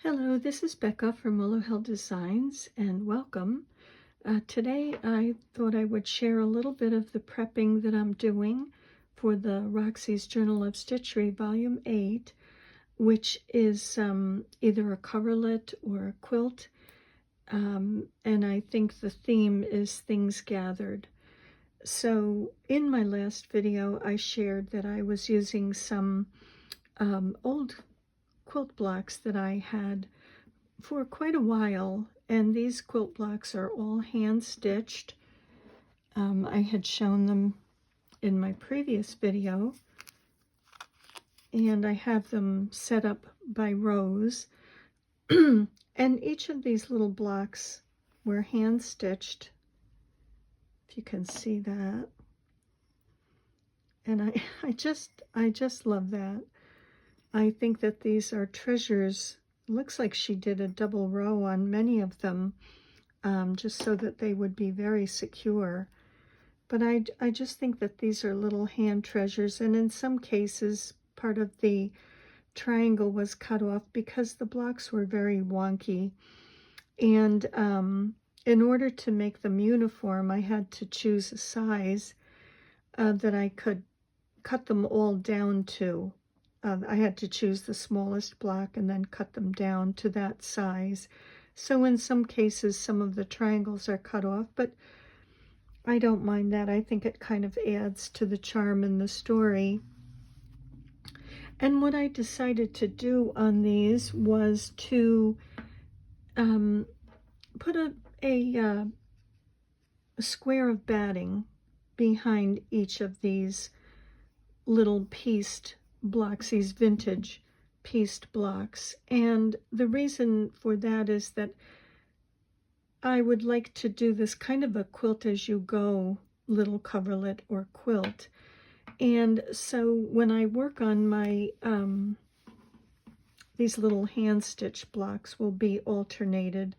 Hello, this is Becca from Willow Hill Designs, and welcome. Today I thought I would share a little bit of the prepping that I'm doing for the Roxy's Journal of Stitchery Volume 8, which is either a coverlet or a quilt, and I think the theme is Things Gathered. So in my last video I shared that I was using some old quilt blocks that I had for quite a while, and these quilt blocks are all hand stitched. I had shown them in my previous video, and I have them set up by rows. And each of these little blocks were hand stitched, if you can see that. And I just love that. I think that these are treasures. Looks like she did a double row on many of them, just so that they would be very secure. But I just think that these are little hand treasures, and in some cases part of the triangle was cut off because the blocks were very wonky. And in order to make them uniform, I had to choose a size that I could cut them all down to. I had to choose the smallest block and then cut them down to that size. So in some cases, some of the triangles are cut off, but I don't mind that. I think it kind of adds to the charm in the story. And what I decided to do on these was to put a square of batting behind each of these little pieced blocks, these vintage pieced blocks. And the reason for that is that I would like to do this kind of a quilt as you go little coverlet or quilt. And so when I work on my these little hand stitch blocks will be alternated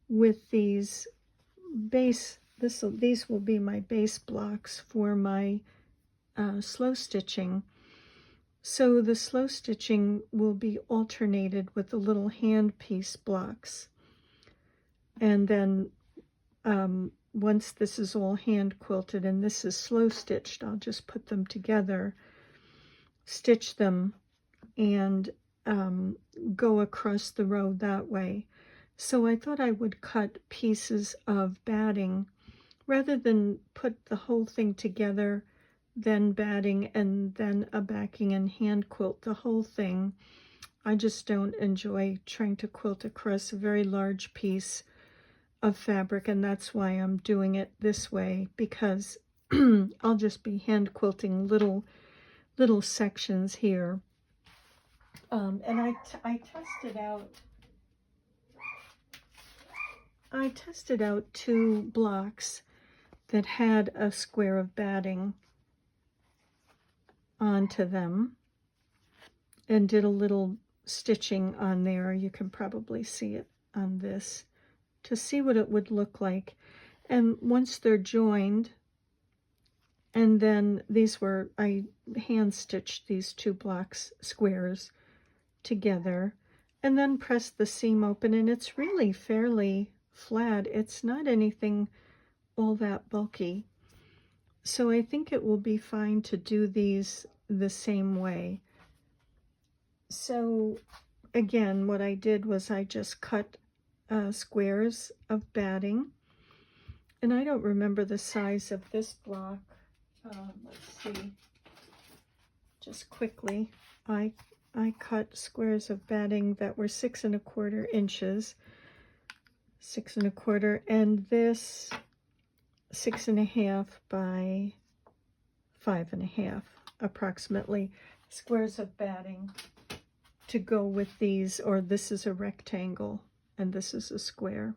with these these will be my base blocks for my slow stitching. So the slow stitching will be alternated with the little hand piece blocks. And then once this is all hand quilted and this is slow stitched, I'll just put them together, stitch them, and go across the row that way. So I thought I would cut pieces of batting rather than put the whole thing together, then batting, and then a backing and hand quilt the whole thing. I just don't enjoy trying to quilt across a very large piece of fabric, and that's why I'm doing it this way, because I'll just be hand quilting little sections here. And I tested out two blocks that had a square of batting onto them and did a little stitching on there. You can probably see it on this to see what it would look like. And once they're joined, and then I hand stitched these two blocks squares together and then pressed the seam open, and it's really fairly flat. It's not anything all that bulky. So I think it will be fine to do these the same way. So again, what I did was I just cut squares of batting, and I don't remember the size of this block. Let's see, just quickly, I cut squares of batting that were 6 1/4 inches, 6 1/4, and this 6 1/2 by 5 1/2 approximately squares of batting to go with these, or this is a rectangle and this is a square.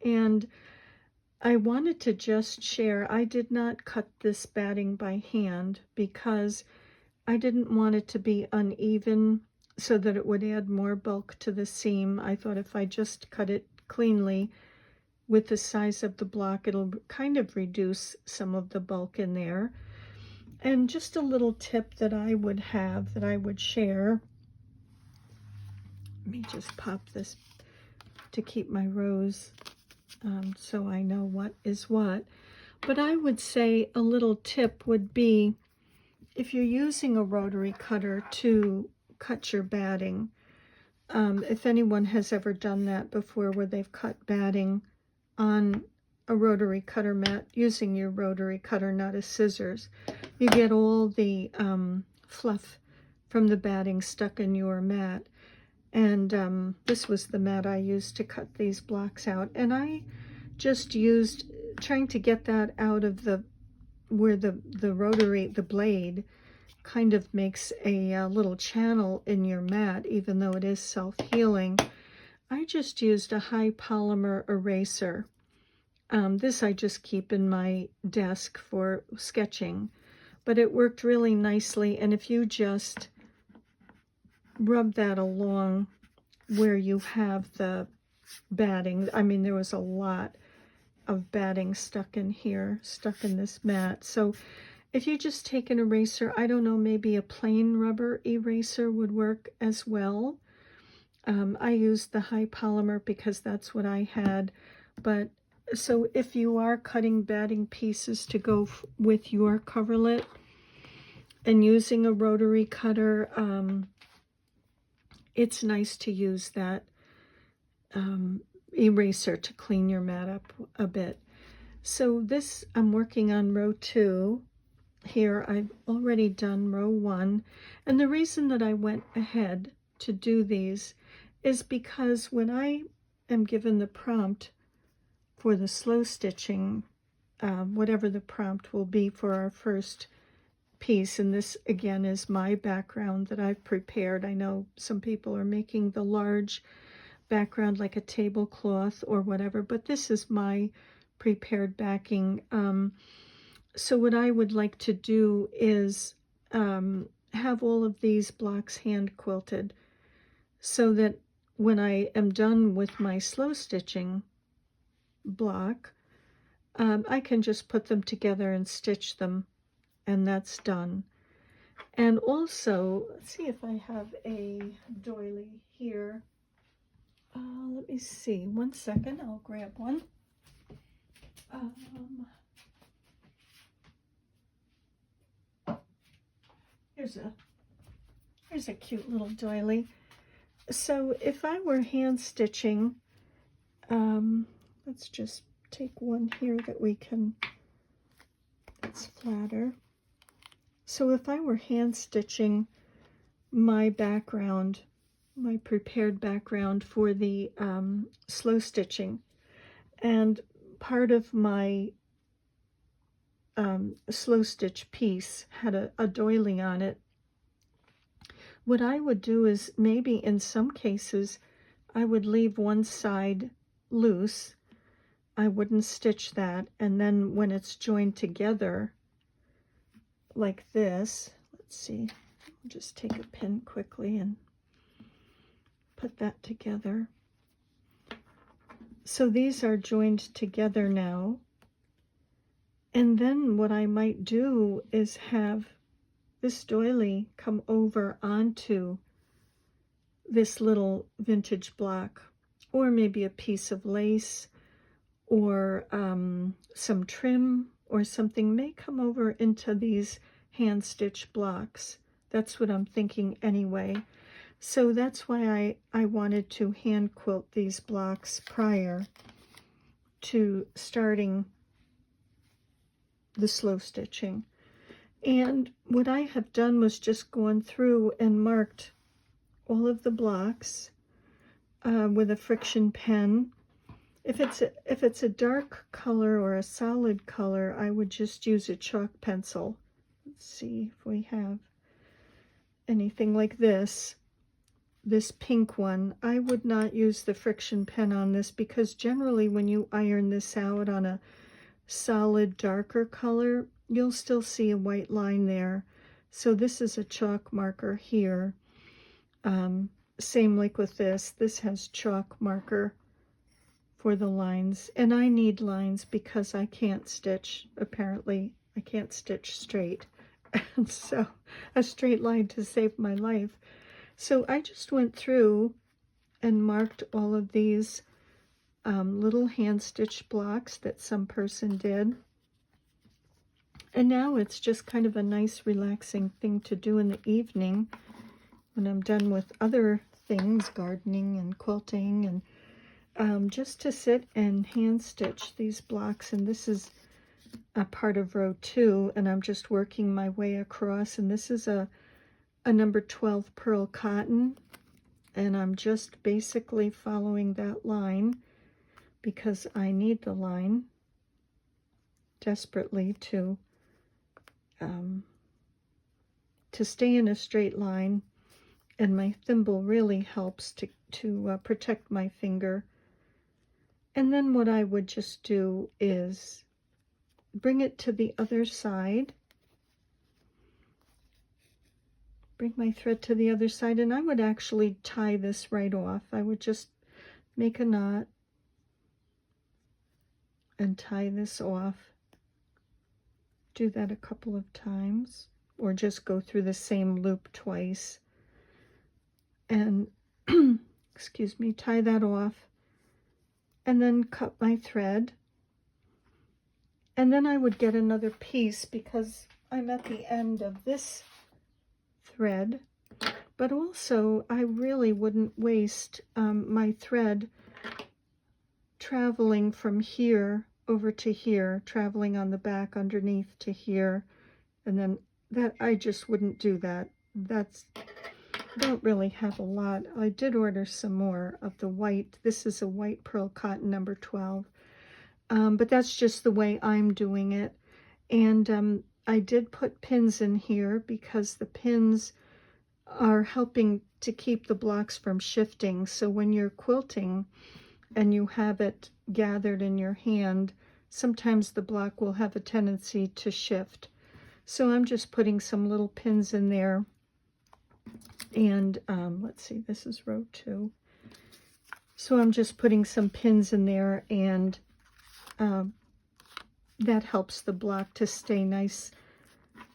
And I wanted to just share, I did not cut this batting by hand because I didn't want it to be uneven so that it would add more bulk to the seam. I thought if I just cut it cleanly with the size of the block, it'll kind of reduce some of the bulk in there. And just a little tip that I would share Let me just pop this to keep my rows so I know what is what. But I would say a little tip would be, if you're using a rotary cutter to cut your batting, if anyone has ever done that before where they've cut batting on a rotary cutter mat using your rotary cutter, not a scissors, you get all the fluff from the batting stuck in your mat. And this was the mat I used to cut these blocks out, and I just used, trying to get that out of the, where the rotary, the blade kind of makes a little channel in your mat, even though it is self-healing. I just used a high polymer eraser. This I just keep in my desk for sketching, but it worked really nicely. And if you just rub that along where you have the batting, I mean, there was a lot of batting stuck in here, stuck in this mat. So if you just take an eraser, I don't know, maybe a plain rubber eraser would work as well. I used the high polymer because that's what I had. But so if you are cutting batting pieces to go with your coverlet and using a rotary cutter, it's nice to use that eraser to clean your mat up a bit. So this, I'm working on row 2. Here I've already done row 1, and the reason that I went ahead to do these is because when I am given the prompt for the slow stitching, whatever the prompt will be for our first piece, and this again is my background that I've prepared. I know some people are making the large background like a tablecloth or whatever, but this is my prepared backing. So what I would like to do is have all of these blocks hand quilted, so that when I am done with my slow stitching block, I can just put them together and stitch them, and that's done. And also, let's see if I have a doily here. Let me see, 1 second, I'll grab one. Here's a cute little doily. So if I were hand stitching, let's just take one here that we can, it's flatter. So if I were hand stitching my background, my prepared background for the slow stitching, and part of my slow stitch piece had a doily on it, what I would do is maybe in some cases I would leave one side loose. I wouldn't stitch that, and then when it's joined together like this, let's see, I'll just take a pin quickly and put that together. So these are joined together now. And then what I might do is have this doily come over onto this little vintage block, or maybe a piece of lace, or some trim or something may come over into these hand stitch blocks. That's what I'm thinking anyway. So that's why I wanted to hand quilt these blocks prior to starting the slow stitching. And what I have done was just gone through and marked all of the blocks with a friction pen. If it's a dark color or a solid color, I would just use a chalk pencil. Let's see if we have anything like this pink one. I would not use the friction pen on this, because generally when you iron this out on a solid darker color, you'll still see a white line there. So this is a chalk marker here. Same like with this. This has chalk marker for the lines, and I need lines because I can't stitch. Apparently I can't stitch straight, and so a straight line to save my life. So I just went through and marked all of these little hand stitch blocks that some person did. And now it's just kind of a nice relaxing thing to do in the evening when I'm done with other things, gardening and quilting, and just to sit and hand stitch these blocks. And this is a part of row 2, and I'm just working my way across, and this is a number 12 pearl cotton, and I'm just basically following that line because I need the line desperately to stay in a straight line, and my thimble really helps to protect my finger. And then what I would just do is bring it to the other side, bring my thread to the other side, and I would actually tie this right off. I would just make a knot and tie this off. Do that a couple of times, or just go through the same loop twice. And, excuse me, tie that off, and then cut my thread. And then I would get another piece because I'm at the end of this thread, but also I really wouldn't waste my thread traveling from here over to here, traveling on the back underneath to here, and then that I just wouldn't do that. I don't really have a lot. I did order some more of the white. This is a white pearl cotton number 12, but that's just the way I'm doing it. And I did put pins in here because the pins are helping to keep the blocks from shifting. So when you're quilting and you have it gathered in your hand, sometimes the block will have a tendency to shift. So I'm just putting some little pins in there. And let's see, this is row 2. So I'm just putting some pins in there, and that helps the block to stay nice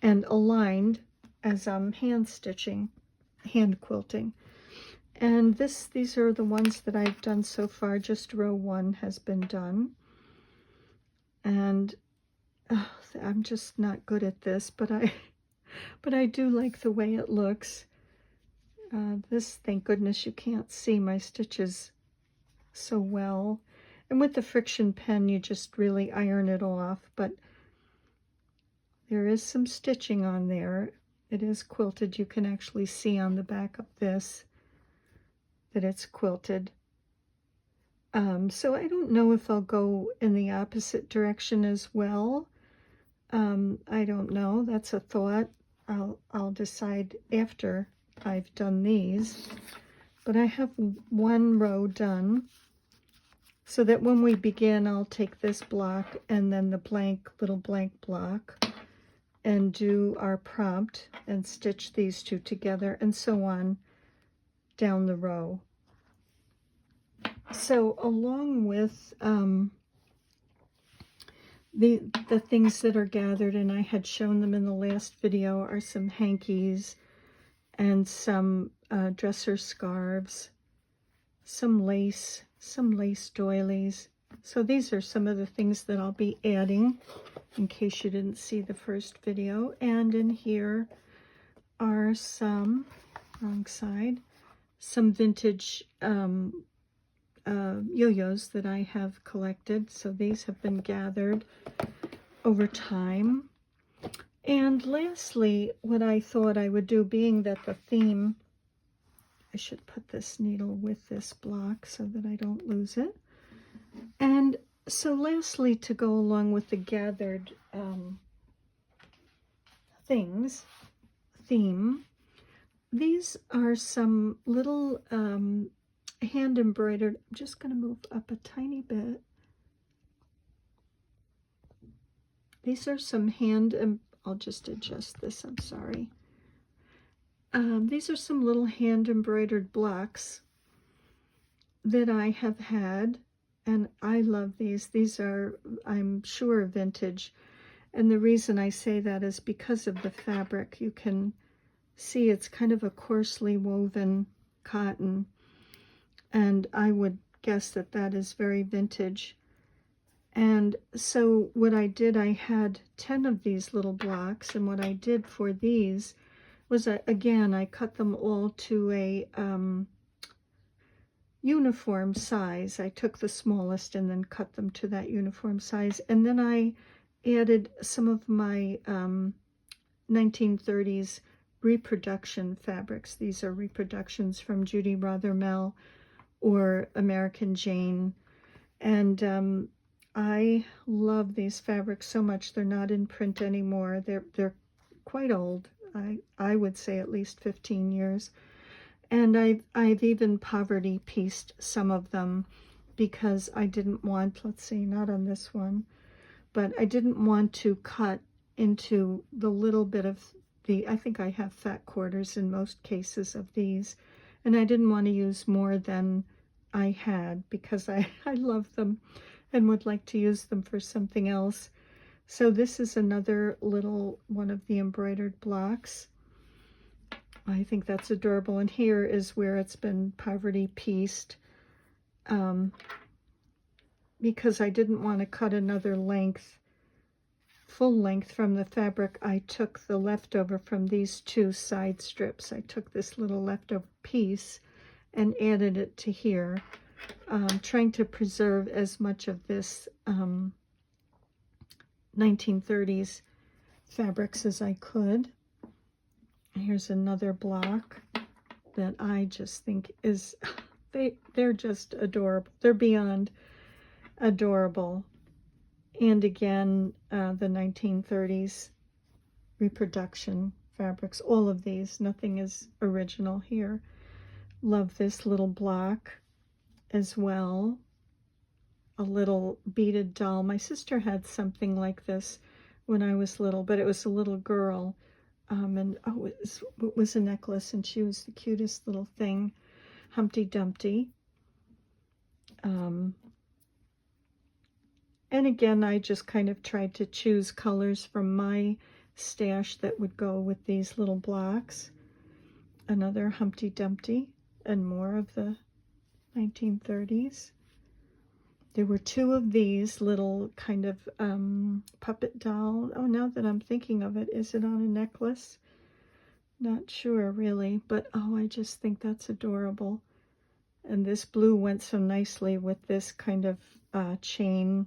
and aligned as I'm hand stitching, hand quilting. And these are the ones that I've done so far. Just row 1 has been done. And I'm just not good at this, but I do like the way it looks. This, thank goodness you can't see my stitches so well. And with the friction pen, you just really iron it off, but there is some stitching on there. It is quilted. You can actually see on the back of this that it's quilted. So I don't know if I'll go in the opposite direction as well. I don't know. That's a thought. I'll decide after I've done these. But I have one row done, so that when we begin, I'll take this block and then the little blank block and do our prompt and stitch these two together, and so on down the row. So along with the things that are gathered, and I had shown them in the last video, are some hankies and some dresser scarves, some lace doilies. So these are some of the things that I'll be adding in case you didn't see the first video. And in here are some, wrong side, some vintage yo-yos that I have collected. So these have been gathered over time. And lastly, what I thought I would do, being that the theme, I should put this needle with this block so that I don't lose it. And so lastly, to go along with the gathered theme, these are some little hand embroidered. I'm just going to move up a tiny bit. These are some I'll just adjust this, I'm sorry. These are some little hand embroidered blocks that I have had, and I love these. These are, I'm sure, vintage. And the reason I say that is because of the fabric. You can see it's kind of a coarsely woven cotton. and I would guess that that is very vintage. And so what I did, I had 10 of these little blocks, and what I did for these was, again, I cut them all to a uniform size. I took the smallest and then cut them to that uniform size, and then I added some of my 1930s reproduction fabrics. These are reproductions from Judy Rothermel or American Jane, and I love these fabrics so much. They're not in print anymore. They're quite old. I would say at least 15 years. And I've even poverty pieced some of them because I didn't want, let's see, not on this one, but I didn't want to cut into the little bit of the, I think I have fat quarters in most cases of these, and I didn't want to use more than I had because I love them and would like to use them for something else. So this is another little one of the embroidered blocks. I think that's adorable, and here is where it's been poverty pieced, because I didn't want to cut another length, full length from the fabric. I took the leftover from these two side strips. I took this little leftover piece and added it to here, trying to preserve as much of this 1930s fabrics as I could. Here's another block that I just think is, they're just adorable. They're beyond adorable. And again, the 1930s reproduction fabrics, all of these, nothing is original here. Love this little block as well. A little beaded doll. My sister had something like this when I was little, but it was a little girl. And oh, it was a necklace, and she was the cutest little thing, Humpty Dumpty. And again, I just kind of tried to choose colors from my stash that would go with these little blocks. Another Humpty Dumpty, and more of the 1930s. There were two of these little kind of puppet doll. Oh, now that I'm thinking of it, is it on a necklace? Not sure really, but oh, I just think that's adorable. And this blue went so nicely with this kind of chain.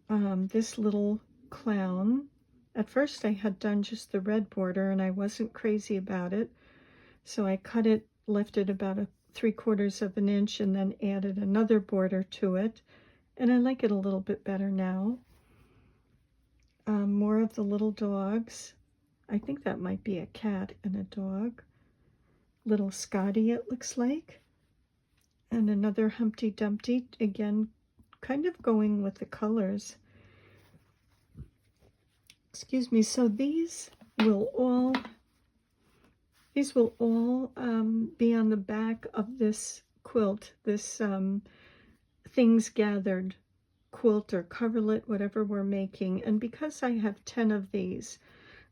This little clown. At first I had done just the red border and I wasn't crazy about it. So I cut it, left it about a 3/4 of an inch, and then added another border to it, and I like it a little bit better now. More of the little dogs. I think that might be a cat and a dog. Little Scotty, it looks like. And another Humpty Dumpty, again, kind of going with the colors. Excuse me. So these will all be on the back of this quilt, this Things Gathered quilt or coverlet, whatever we're making. And because I have 10 of these,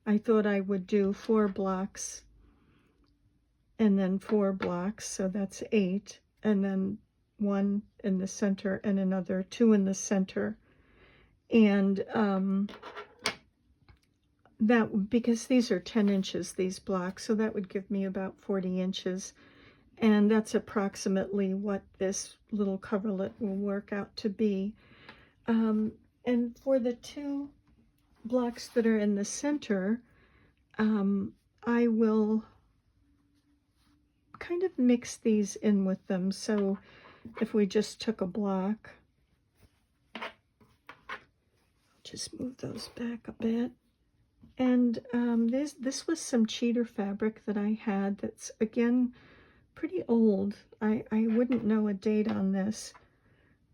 I thought I would do 4 blocks and then 4 blocks, so that's 8, and then 1 in the center and another 2 in the center. And that, because these are 10 inches, these blocks, so that would give me about 40 inches. And that's approximately what this little coverlet will work out to be. And for the 2 blocks that are in the center, I will kind of mix these in with them. So if we just took a block, just move those back a bit. And this was some cheater fabric that I had that's, again, pretty old. I wouldn't know a date on this,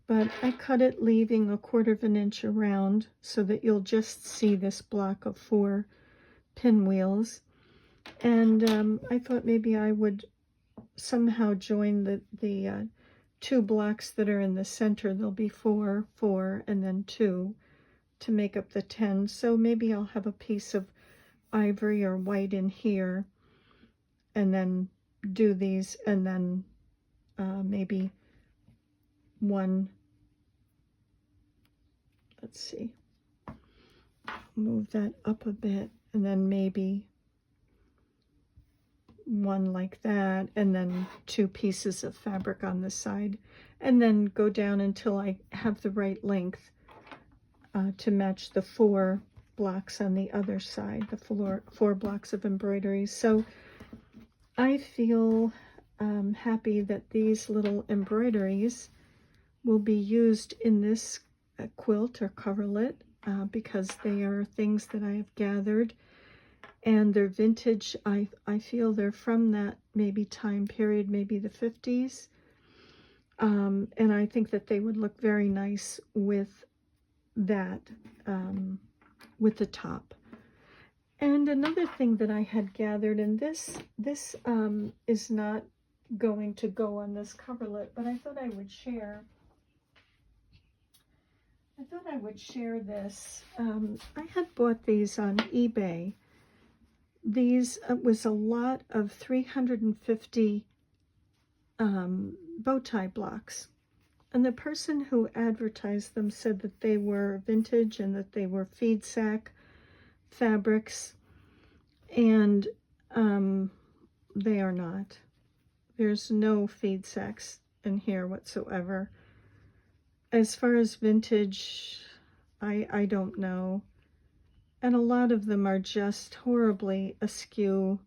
but I cut it leaving 1/4 of an inch around so that you'll just see this block of 4 pinwheels. And I thought maybe I would somehow join the 2 blocks that are in the center. There'll be 4, 4, and then 2 to make up the 10. So maybe I'll have a piece of ivory or white in here, and then do these and then maybe one, let's see, move that up a bit, and then maybe one like that, and then 2 pieces of fabric on the side, and then go down until I have the right length to match the 4 blocks on the other side, the 4 blocks of embroidery. So I feel happy that these little embroideries will be used in this quilt or coverlet because they are things that I have gathered, and they're vintage. I feel they're from that maybe time period, maybe the 50s, and I think that they would look very nice with that, with the top. And another thing that I had gathered, and this is not going to go on this coverlet, but I thought I would share. This. I had bought these on eBay. These was a lot of 350 bow tie blocks. And the person who advertised them said that they were vintage and that they were feed sack fabrics, and they are not. There's no feed sacks in here whatsoever. As far as vintage, I don't know. And a lot of them are just horribly askew.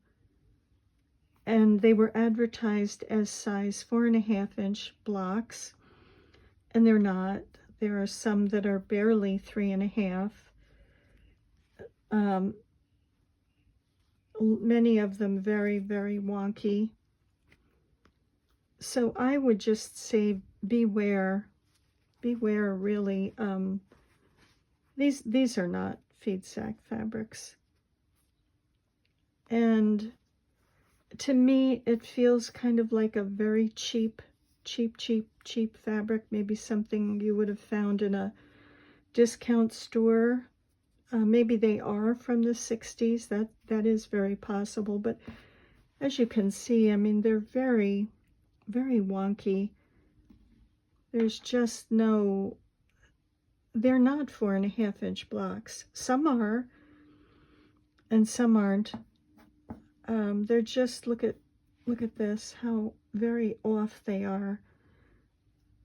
And they were advertised as size 4.5-inch blocks, and they're not. There are some that are barely 3.5. Many of them very, very wonky. So I would just say beware really. These are not feed sack fabrics. And to me, it feels kind of like a very cheap fabric, maybe something you would have found in a discount store. Maybe they are from the 60s. That is very possible. But as you can see, I mean, they're very, very wonky. There's just no, they're not 4.5-inch blocks. Some are, and some aren't. They're just, look at this, how very off they are.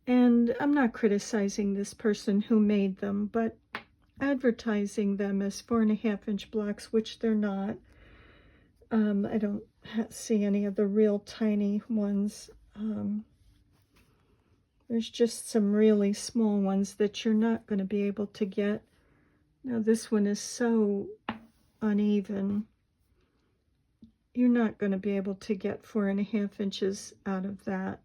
And I'm not criticizing this person who made them, but advertising them as 4.5-inch blocks, which they're not. I don't see any of the real tiny ones. There's just some really small ones that you're not going to be able to get. Now this one is so uneven. You're not going to be able to get 4.5 inches out of that.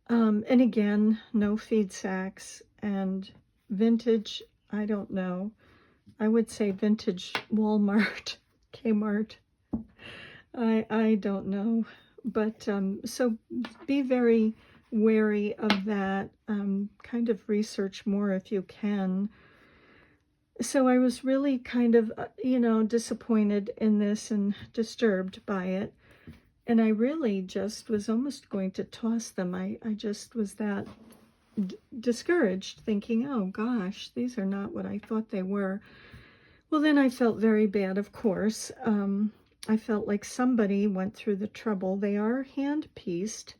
And again, no feed sacks. And vintage, I don't know. I would say vintage Walmart, Kmart. I don't know. But so be very wary of that. Kind of research more if you can. So I was really kind of, disappointed in this and disturbed by it. And I really just was almost going to toss them. I just was that discouraged, thinking, oh gosh, these are not what I thought they were. Well, then I felt very bad, of course. I felt like somebody went through the trouble. They are hand-pieced,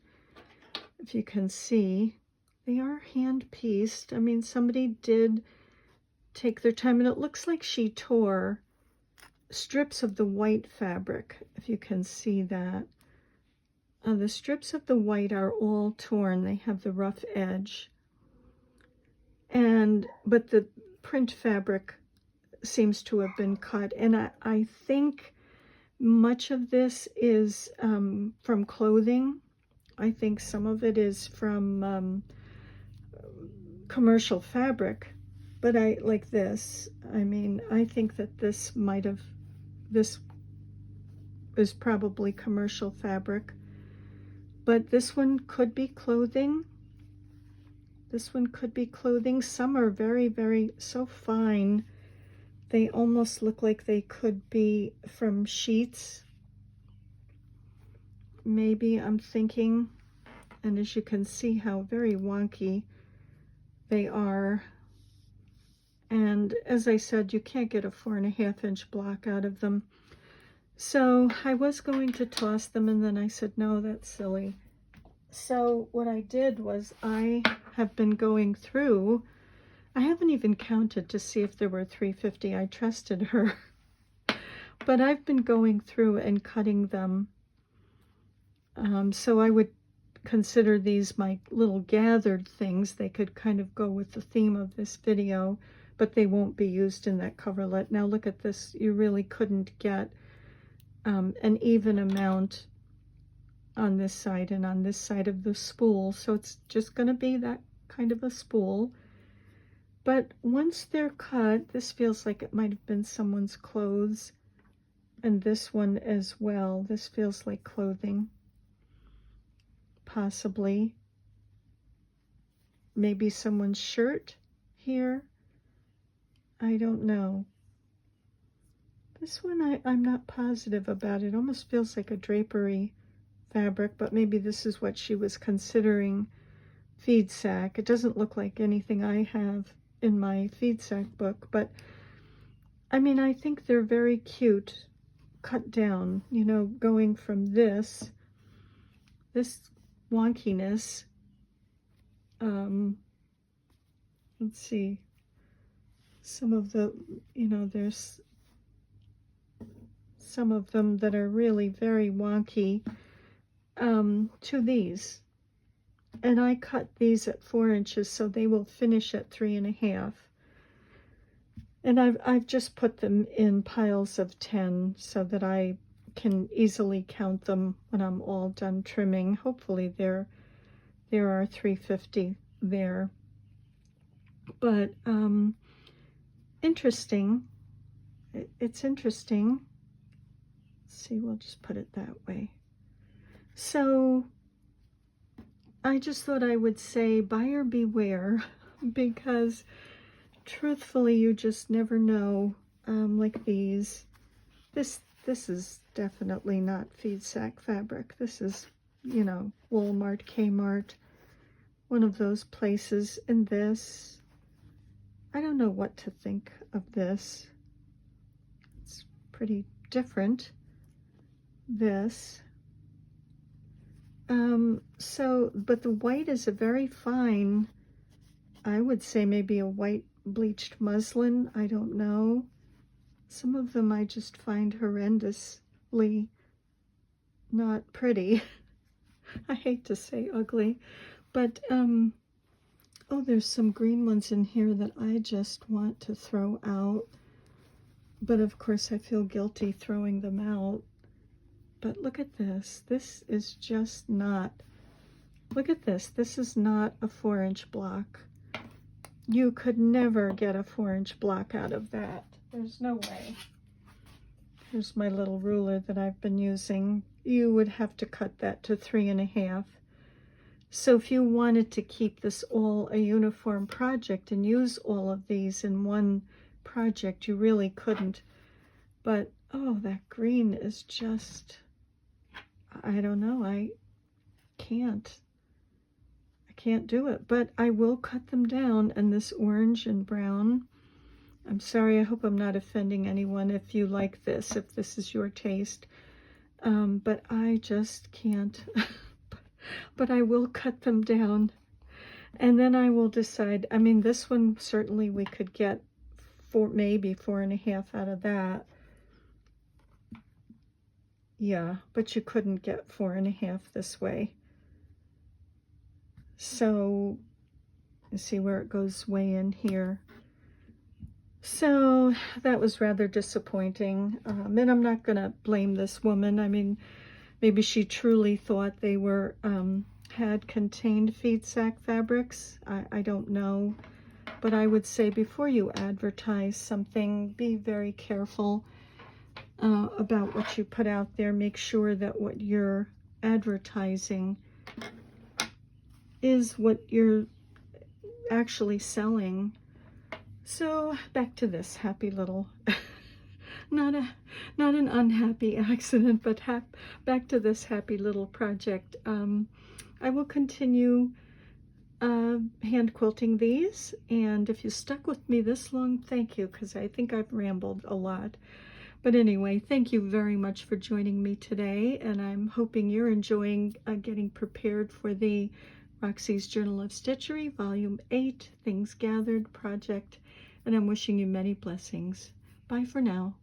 if you can see. They are hand-pieced. I mean, somebody did take their time, and it looks like she tore strips of the white fabric, if you can see that. The strips of the white are all torn. They have the rough edge. But the print fabric seems to have been cut. And I think much of this is from clothing. I think some of it is from commercial fabric. But I like this. I mean, I think that this is probably commercial fabric. But this one could be clothing. This one could be clothing. Some are very, very, so fine. They almost look like they could be from sheets. maybe I'm thinking, and as you can see how very wonky they are. And as I said, you can't get a 4.5-inch block out of them. So I was going to toss them, and then I said, no, that's silly. So what I did was I have been going through, I haven't even counted to see if there were 350. I trusted her. But I've been going through and cutting them. So I would consider these my little gathered things. They could kind of go with the theme of this video, but they won't be used in that coverlet. Now look at this. You really couldn't get an even amount on this side and on this side of the spool. So it's just going to be that kind of a spool. But once they're cut, this feels like it might have been someone's clothes. And this one as well. This feels like clothing. Possibly. Maybe someone's shirt here. I don't know. This one I'm not positive about. It almost feels like a drapery fabric, but maybe this is what she was considering feed sack. It doesn't look like anything I have in my feed sack book, but I mean, I think they're very cute cut down, you know, going from this wonkiness. Let's see, some of the, you know, there's some of them that are really very wonky, to these. And I cut these at 4 inches, so they will finish at 3.5. And I've just put them in piles of 10 so that I can easily count them when I'm all done trimming. Hopefully there are 350 there. But interesting. It's interesting. Let's see, we'll just put it that way. So I just thought I would say buyer beware, because truthfully you just never know. Like these, this is definitely not feed sack fabric. This is, you know, Walmart, Kmart, one of those places. And this, I don't know what to think of this. It's pretty different. This. But the white is a very fine, I would say maybe a white bleached muslin. I don't know. Some of them I just find horrendously not pretty. I hate to say ugly, but oh, there's some green ones in here that I just want to throw out. But of course I feel guilty throwing them out. But look at this. This is just not, look at this. This is not a 4-inch block. You could never get a 4-inch block out of that. There's no way. Here's my little ruler that I've been using. You would have to cut that to 3.5. So if you wanted to keep this all a uniform project and use all of these in one project, you really couldn't. But oh, that green is just, I don't know, I can't do it. But I will cut them down. And this orange and brown, I'm sorry, I hope I'm not offending anyone if you like this, if this is your taste, but I just can't. But I will cut them down, and then I will decide. I mean, this one certainly we could get maybe 4.5 out of that. Yeah, but you couldn't get 4.5 this way. So you see where it goes way in here. So that was rather disappointing. And I'm not going to blame this woman. I mean, maybe she truly thought they were had contained feed sack fabrics. I don't know. But I would say before you advertise something, be very careful about what you put out there. Make sure that what you're advertising is what you're actually selling. So back to this happy little not an unhappy accident, but back to this happy little project. I will continue hand quilting these, and if you stuck with me this long, thank you, because I think I've rambled a lot. But anyway, thank you very much for joining me today, and I'm hoping you're enjoying getting prepared for the Roxy's Journal of Stitchery, Volume 8, Things Gathered project, and I'm wishing you many blessings. Bye for now.